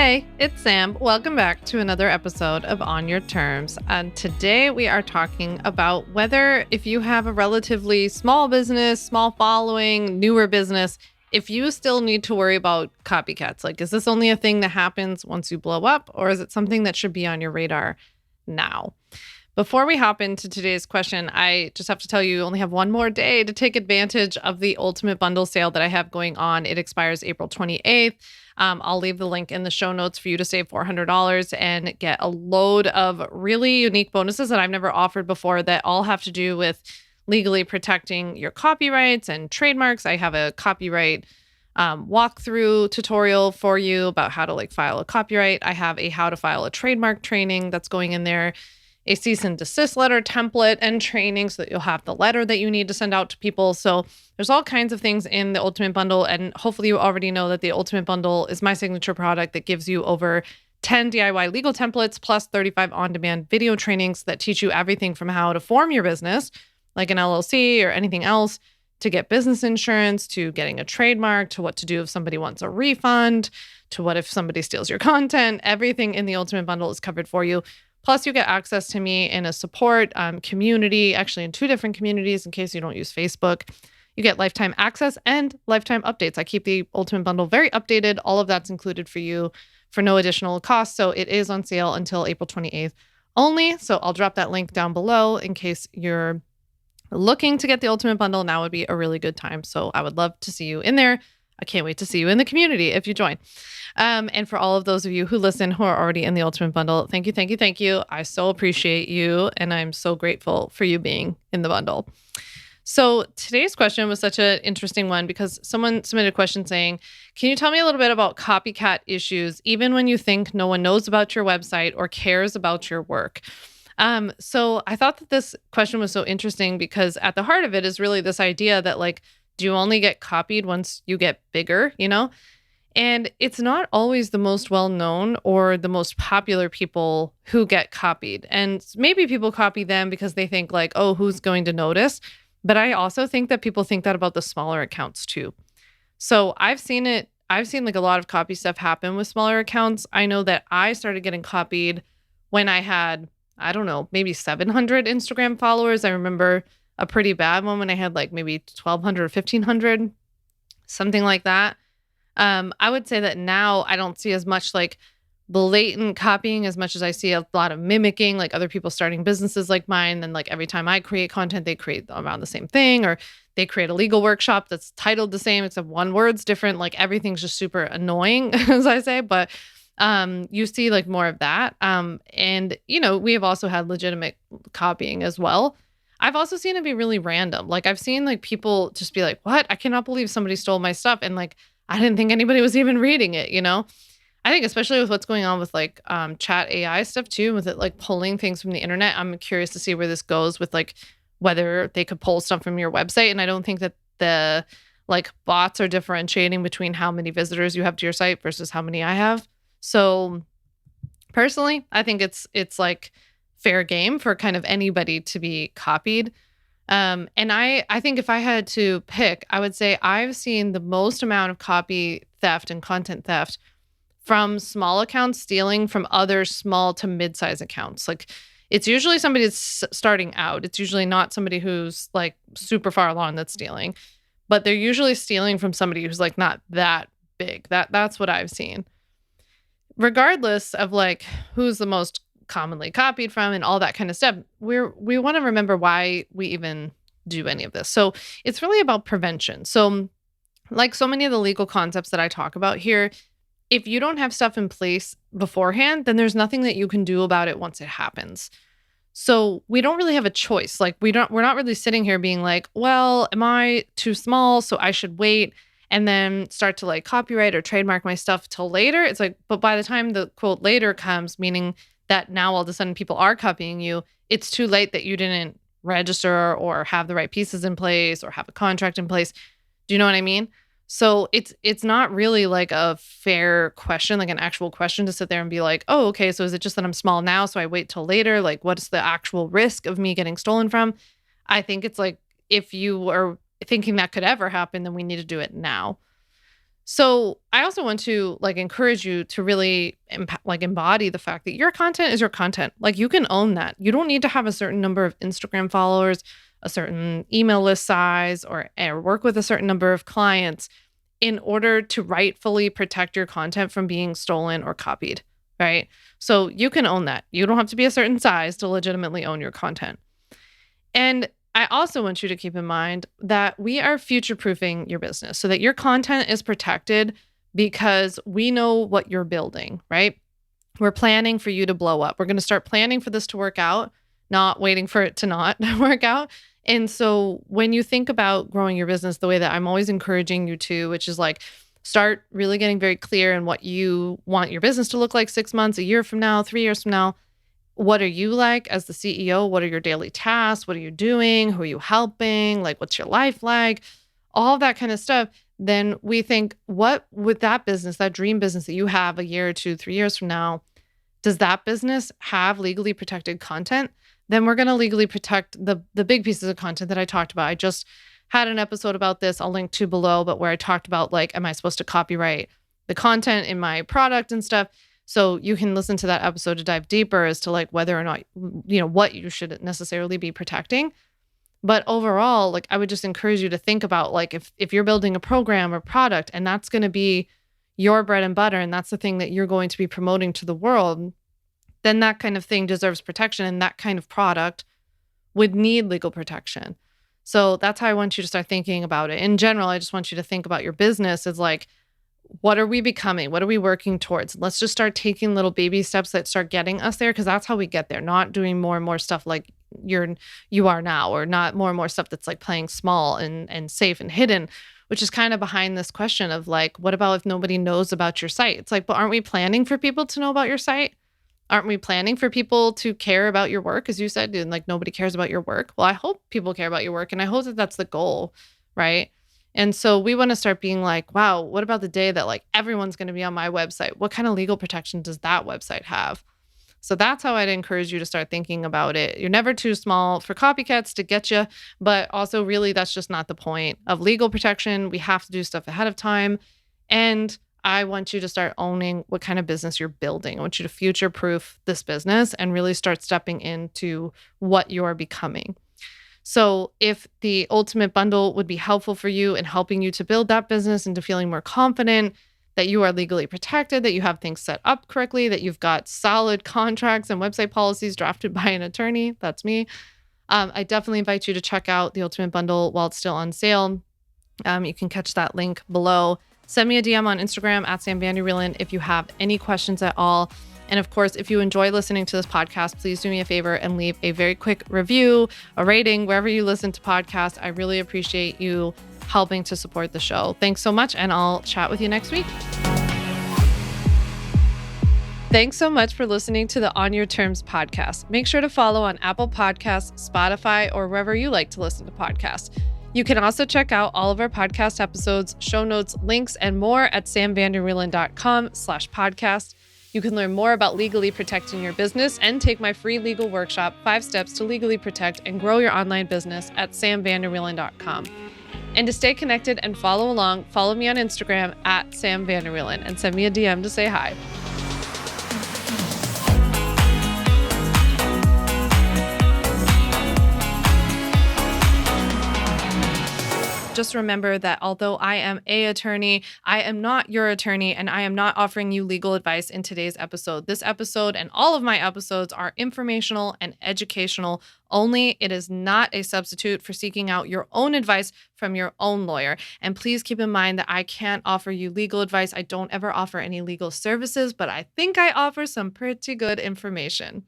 Hey, it's Sam. Welcome back to another episode of On Your Terms. And today we are talking about whether if you have a relatively small business, small following, newer business, if you still need to worry about copycats. Like, is this only a thing that happens once you blow up, or is it something that should be on your radar now? Before we hop into today's question, I just have to tell you only have one more day to take advantage of the Ultimate Bundle sale that I have going on. It expires April 28th. I'll leave the link in the show notes for you to save $400 and get a load of really unique bonuses that I've never offered before that all have to do with legally protecting your copyrights and trademarks. I have a copyright walkthrough tutorial for you about how to file a copyright. I have a how to file a trademark training that's going in there, a cease and desist letter template and training so that you'll have the letter that you need to send out to people. So there's all kinds of things in the Ultimate Bundle. And hopefully you already know that the Ultimate Bundle is my signature product that gives you over 10 DIY legal templates plus 35 on-demand video trainings that teach you everything from how to form your business, like an LLC or anything else, to get business insurance, to getting a trademark, to what to do if somebody wants a refund, to what if somebody steals your content. Everything in the Ultimate Bundle is covered for you. Plus, you get access to me in a support community, actually in 2 different communities in case you don't use Facebook. You get lifetime access and lifetime updates. I keep the Ultimate Bundle very updated. All of that's included for you for no additional cost. So it is on sale until April 28th only. So I'll drop that link down below in case you're looking to get the Ultimate Bundle. Now would be a really good time. So I would love to see you in there. I can't wait to see you in the community if you join. And for all of those of you who listen who are already in the Ultimate Bundle, thank you, thank you, thank you. I so appreciate you, and I'm so grateful for you being in the bundle. So today's question was such an interesting one because someone submitted a question saying, can you tell me a little bit about copycat issues, even when you think no one knows about your website or cares about your work? So I thought that this question was so interesting because at the heart of it is really this idea that do you only get copied once you get bigger, And it's not always the most well-known or the most popular people who get copied. And maybe people copy them because they think oh, who's going to notice? But I also think that people think that about the smaller accounts too. So I've seen a lot of copy stuff happen with smaller accounts. I know that I started getting copied when I had, I don't know, maybe 700 Instagram followers. I remember a pretty bad one when I had maybe 1,200 or 1,500, something like that. I would say that now I don't see as much blatant copying as much as I see a lot of mimicking, other people starting businesses like mine. Then every time I create content, they create around the same thing, or they create a legal workshop that's titled the same, except one word's different. Everything's just super annoying, as I say, but you see more of that. And we have also had legitimate copying as well. I've also seen it be really random. I've seen people just be what? I cannot believe somebody stole my stuff. And I didn't think anybody was even reading it, I think especially with what's going on with chat AI stuff too, with it pulling things from the internet. I'm curious to see where this goes with whether they could pull stuff from your website. And I don't think that the bots are differentiating between how many visitors you have to your site versus how many I have. So personally, I think it's fair game for kind of anybody to be copied. And I think if I had to pick, I would say I've seen the most amount of copy theft and content theft from small accounts stealing from other small to mid-size accounts. It's usually somebody that's starting out. It's usually not somebody who's super far along that's stealing, but they're usually stealing from somebody who's not that big. That's what I've seen. Regardless of who's the most commonly copied from and all that kind of stuff, we want to remember why we even do any of this. So it's really about prevention. So so many of the legal concepts that I talk about here, if you don't have stuff in place beforehand, then there's nothing that you can do about it once it happens. So we don't really have a choice. We're not really sitting here being well, am I too small? So I should wait and then start to copyright or trademark my stuff till later. It's but by the time the quote later comes, meaning that now all of a sudden people are copying you, it's too late that you didn't register or have the right pieces in place or have a contract in place. Do you know what I mean? So it's not really a fair question, an actual question to sit there and be oh, okay, so is it just that I'm small now, so I wait till later? What's the actual risk of me getting stolen from? I think it's if you are thinking that could ever happen, then we need to do it now. So I also want to like encourage you to really embody the fact that your content is your content. Like you can own that. You don't need to have a certain number of Instagram followers, a certain email list size, or work with a certain number of clients in order to rightfully protect your content from being stolen or copied, right? So you can own that. You don't have to be a certain size to legitimately own your content. And I also want you to keep in mind that we are future proofing your business so that your content is protected because we know what you're building, right? We're planning for you to blow up. We're going to start planning for this to work out, not waiting for it to not work out. And so when you think about growing your business the way that I'm always encouraging you to, which is like start really getting very clear in what you want your business to look like 6 months, a year from now, 3 years from now. What are you like as the CEO? What are your daily tasks? What are you doing? Who are you helping? Like, what's your life like? All of that kind of stuff. Then we think, what would that business, that dream business that you have a year or 2, 3 years from now, does that business have legally protected content? Then we're going to legally protect the big pieces of content that I talked about. I just had an episode about this. I'll link to below, but where I talked about like, am I supposed to copyright the content in my product and stuff? So you can listen to that episode to dive deeper as to like whether or not, what you should necessarily be protecting. But overall, like I would just encourage you to think about like if you're building a program or product and that's going to be your bread and butter and that's the thing that you're going to be promoting to the world, then that kind of thing deserves protection and that kind of product would need legal protection. So that's how I want you to start thinking about it. In general, I just want you to think about your business as like, what are we becoming? What are we working towards? Let's just start taking little baby steps that start getting us there because that's how we get there, not doing more and more stuff like you are now, or not more and more stuff that's like playing small and safe and hidden, which is kind of behind this question of like, what about if nobody knows about your site? It's like, but aren't we planning for people to know about your site? Aren't we planning for people to care about your work? As you said, and like nobody cares about your work. Well, I hope people care about your work and I hope that that's the goal, right? And so we want to start being like, wow, what about the day that like everyone's going to be on my website? What kind of legal protection does that website have? So that's how I'd encourage you to start thinking about it. You're never too small for copycats to get you, but also really that's just not the point of legal protection. We have to do stuff ahead of time. And I want you to start owning what kind of business you're building. I want you to future proof this business and really start stepping into what you're becoming. So if the ultimate bundle would be helpful for you in helping you to build that business into feeling more confident that you are legally protected, that you have things set up correctly, that you've got solid contracts and website policies drafted by an attorney, that's me. I definitely invite you to check out the ultimate bundle while it's still on sale. You can catch that link below. Send me a DM on Instagram at @SamVanderWielen if you have any questions at all. And of course, if you enjoy listening to this podcast, please do me a favor and leave a very quick review, a rating, wherever you listen to podcasts. I really appreciate you helping to support the show. Thanks so much, and I'll chat with you next week. Thanks so much for listening to the On Your Terms podcast. Make sure to follow on Apple Podcasts, Spotify, or wherever you like to listen to podcasts. You can also check out all of our podcast episodes, show notes, links, and more at samvanderwielen.com/podcast. You can learn more about legally protecting your business and take my free legal workshop, 5 Steps to Legally Protect and Grow Your Online Business at samvanderwielen.com. And to stay connected and follow along, follow me on Instagram at samvanderwielen and send me a DM to say hi. Just remember that although I am an attorney, I am not your attorney, and I am not offering you legal advice in today's episode. This episode and all of my episodes are informational and educational only. It is not a substitute for seeking out your own advice from your own lawyer. And please keep in mind that I can't offer you legal advice. I don't ever offer any legal services, but I think I offer some pretty good information.